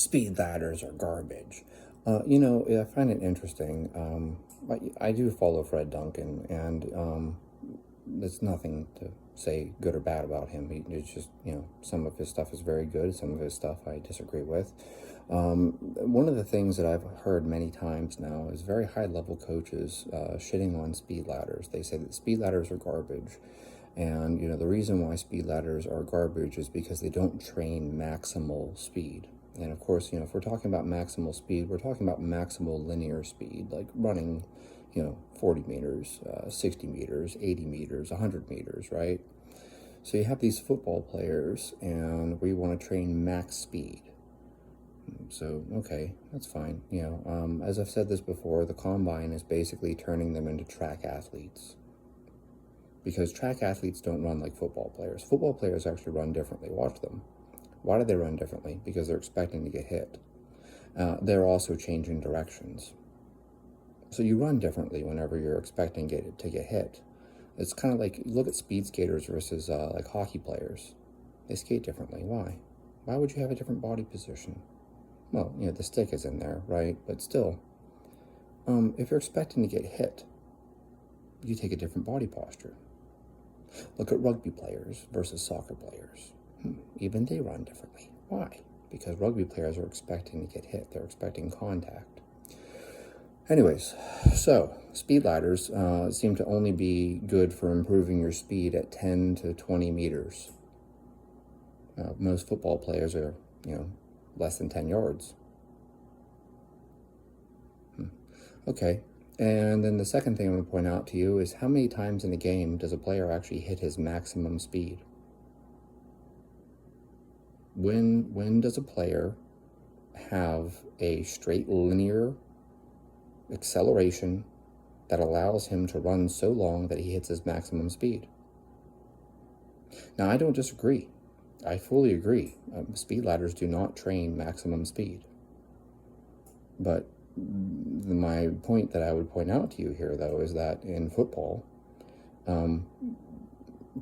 speed ladders are garbage. I find it interesting. I do follow Fred Duncan, and there's nothing to say good or bad about him. It's just, some of his stuff is very good, some of his stuff I disagree with. One of the things that I've heard many times now is very high level coaches shitting on speed ladders. They say that speed ladders are garbage. And, the reason why speed ladders are garbage is because they don't train maximal speed. And of course, if we're talking about maximal speed, we're talking about maximal linear speed, like running, 40 meters, 60 meters, 80 meters, 100 meters, right? So you have these football players, and we want to train max speed. So, okay, that's fine. As I've said this before, the combine is basically turning them into track athletes. Because track athletes don't run like football players. Football players actually run differently. Watch them. Why do they run differently? Because they're expecting to get hit. They're also changing directions. So you run differently whenever you're expecting to get hit. It's kind of like, look at speed skaters versus like hockey players. They skate differently. Why? Why would you have a different body position? Well, the stick is in there, right? But still, if you're expecting to get hit, you take a different body posture. Look at rugby players versus soccer players. Even they run differently. Why? Because rugby players are expecting to get hit. They're expecting contact. Anyways, so speed ladders seem to only be good for improving your speed at 10 to 20 meters. Most football players are, less than 10 yards. Okay. And then the second thing I'm going to point out to you is how many times in a game does a player actually hit his maximum speed? When does a player have a straight linear acceleration that allows him to run so long that he hits his maximum speed? Now, I don't disagree. I fully agree. Speed ladders do not train maximum speed. But my point that I would point out to you here, though, is that in football,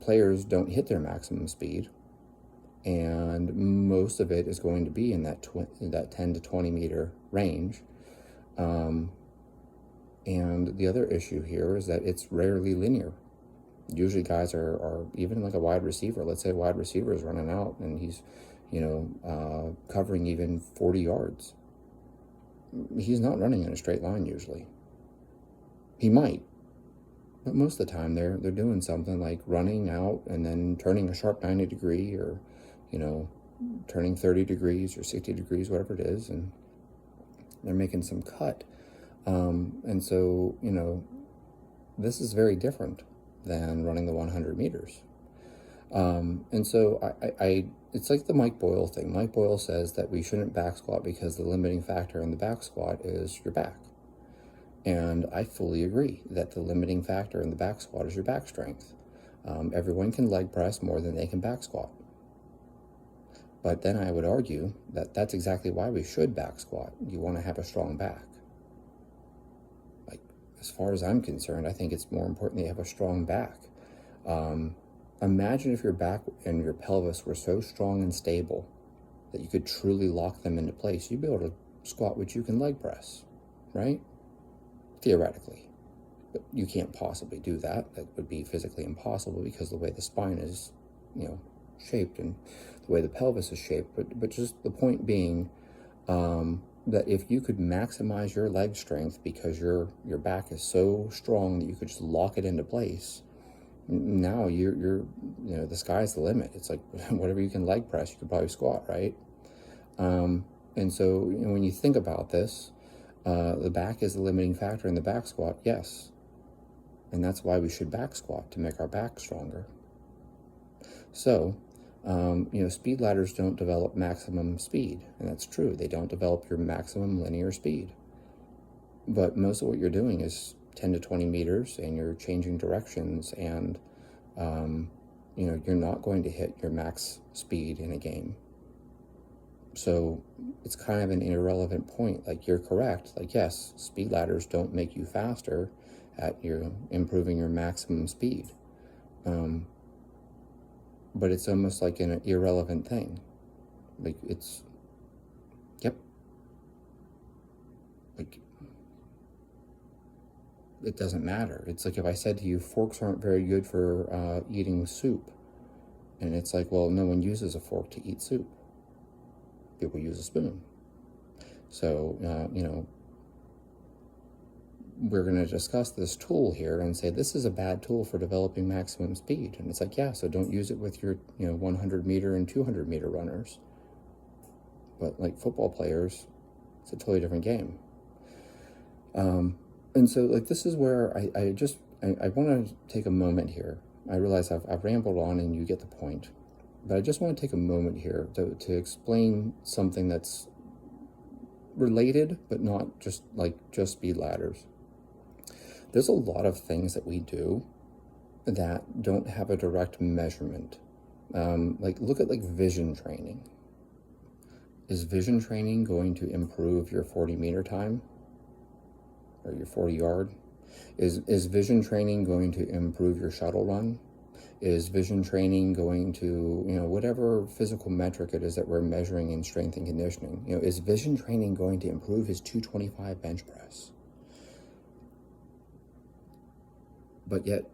players don't hit their maximum speed, and most of it is going to be in that 10 to 20 meter range. And the other issue here is that it's rarely linear. Usually guys are even like a wide receiver. Let's say a wide receiver is running out and he's, covering even 40 yards. He's not running in a straight line usually. He might, but most of the time they're doing something like running out and then turning a sharp 90 degree or, turning 30 degrees or 60 degrees, whatever it is, and they're making some cut. And so, this is very different than running the 100 meters. And so it's like the Mike Boyle thing. Mike Boyle says that we shouldn't back squat because the limiting factor in the back squat is your back. And I fully agree that the limiting factor in the back squat is your back strength. Everyone can leg press more than they can back squat. But then I would argue that that's exactly why we should back squat. You want to have a strong back. Like, as far as I'm concerned, I think it's more important that you have a strong back. Imagine if your back and your pelvis were so strong and stable that you could truly lock them into place. You'd be able to squat what you can leg press, right? Theoretically. But you can't possibly do that. That would be physically impossible because the way the spine is, shaped and the way the pelvis is shaped. But just the point being that if you could maximize your leg strength because your back is so strong that you could just lock it into place, now you're the sky's the limit. It's like whatever you can leg press, you could probably squat, right? And so when you think about this, the back is the limiting factor in the back squat, yes. And that's why we should back squat, to make our back stronger. So, speed ladders don't develop maximum speed, and that's true. They don't develop your maximum linear speed. But most of what you're doing is 10 to 20 meters, and you're changing directions, and, you're not going to hit your max speed in a game. So it's kind of an irrelevant point. Like, you're correct. Like, yes, speed ladders don't make you faster at improving your maximum speed. But it's almost like an irrelevant thing. Like, yep, Like, it doesn't matter. It's like if I said to you, forks aren't very good for eating soup. And it's like, well, no one uses a fork to eat soup. People use a spoon. So, we're going to discuss this tool here and say this is a bad tool for developing maximum speed. And it's like, yeah, so don't use it with your 100 meter and 200 meter runners. But like football players, it's a totally different game. And so like this is where I want to take a moment here. I realize I've rambled on and you get the point, but I just want to take a moment here to explain something that's related, but not just speed ladders. There's a lot of things that we do that don't have a direct measurement. Look at vision training. Is vision training going to improve your 40 meter time or your 40 yard? Is vision training going to improve your shuttle run? Is vision training going to, whatever physical metric it is that we're measuring in strength and conditioning, is vision training going to improve his 225 bench press? But yet,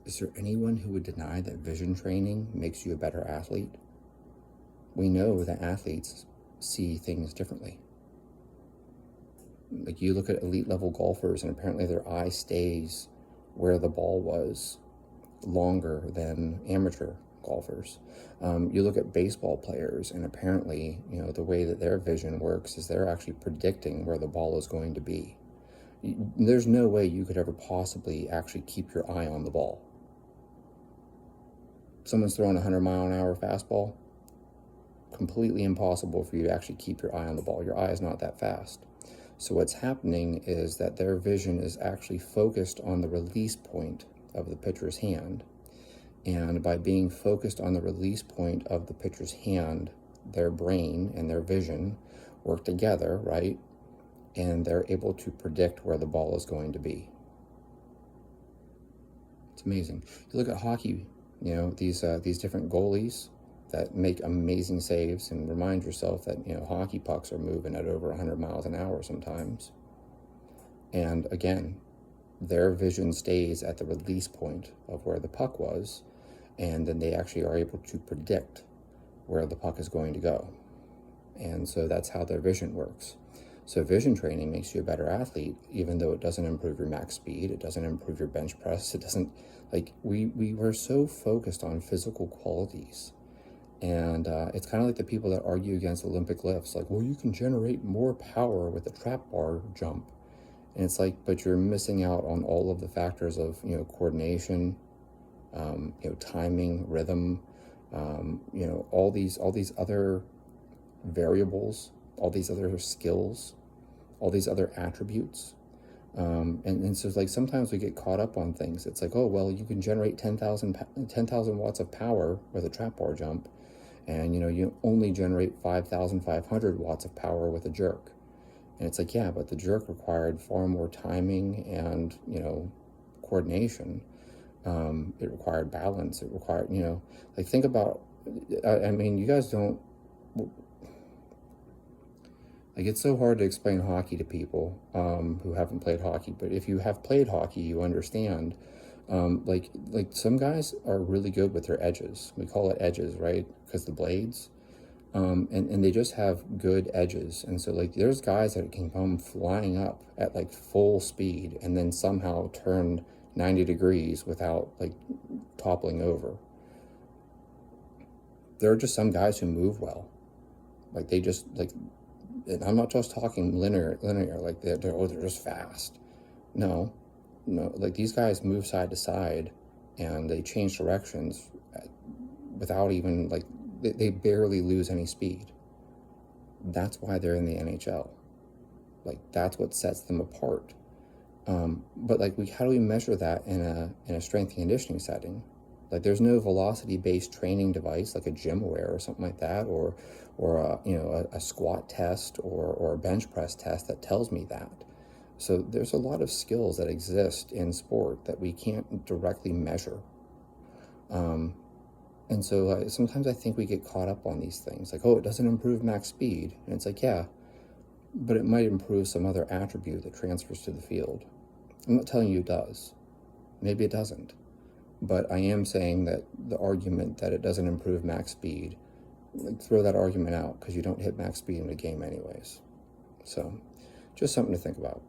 is there anyone who would deny that vision training makes you a better athlete? We know that athletes see things differently. Like you look at elite level golfers and apparently their eye stays where the ball was longer than amateur golfers. You look at baseball players and apparently, the way that their vision works is they're actually predicting where the ball is going to be. There's no way you could ever possibly actually keep your eye on the ball. Someone's throwing a 100-mile-an-hour fastball, completely impossible for you to actually keep your eye on the ball. Your eye is not that fast. So what's happening is that their vision is actually focused on the release point of the pitcher's hand. And by being focused on the release point of the pitcher's hand, their brain and their vision work together, right? And they're able to predict where the ball is going to be. It's amazing. You look at hockey, these different goalies that make amazing saves, and remind yourself that, hockey pucks are moving at over 100 miles an hour sometimes. And again, their vision stays at the release point of where the puck was, and then they actually are able to predict where the puck is going to go. And so that's how their vision works. So vision training makes you a better athlete, even though it doesn't improve your max speed, it doesn't improve your bench press, it doesn't, we were so focused on physical qualities. And it's kind of like the people that argue against Olympic lifts, like, well, you can generate more power with a trap bar jump. And it's like, but you're missing out on all of the factors of, coordination, timing, rhythm, all these other variables, all these other skills, all these other attributes. And so sometimes we get caught up on things. It's like, oh, well, you can generate 10,000 watts of power with a trap bar jump. And, you only generate 5,500 watts of power with a jerk. And it's like, yeah, but the jerk required far more timing and, coordination. It required balance. It required, think about, you guys don't, it's so hard to explain hockey to people who haven't played hockey. But if you have played hockey, you understand. Some guys are really good with their edges. We call it edges, right? Because the blades. And they just have good edges. And so there's guys that can come flying up at full speed and then somehow turn 90 degrees without toppling over. There are just some guys who move well. They just and I'm not just talking linear, they're just fast. No, these guys move side to side and they change directions without even they barely lose any speed. That's why they're in the NHL. That's what sets them apart. But how do we measure that in a strength and conditioning setting? There's no velocity-based training device like a GymAware or something like that, or a squat test or a bench press test that tells me that. So there's a lot of skills that exist in sport that we can't directly measure. And so sometimes I think we get caught up on these things, oh, it doesn't improve max speed. And it's yeah, but it might improve some other attribute that transfers to the field. I'm not telling you it does. Maybe it doesn't. But I am saying that the argument that it doesn't improve max speed, like, throw that argument out, because you don't hit max speed in a game anyways. So, just something to think about.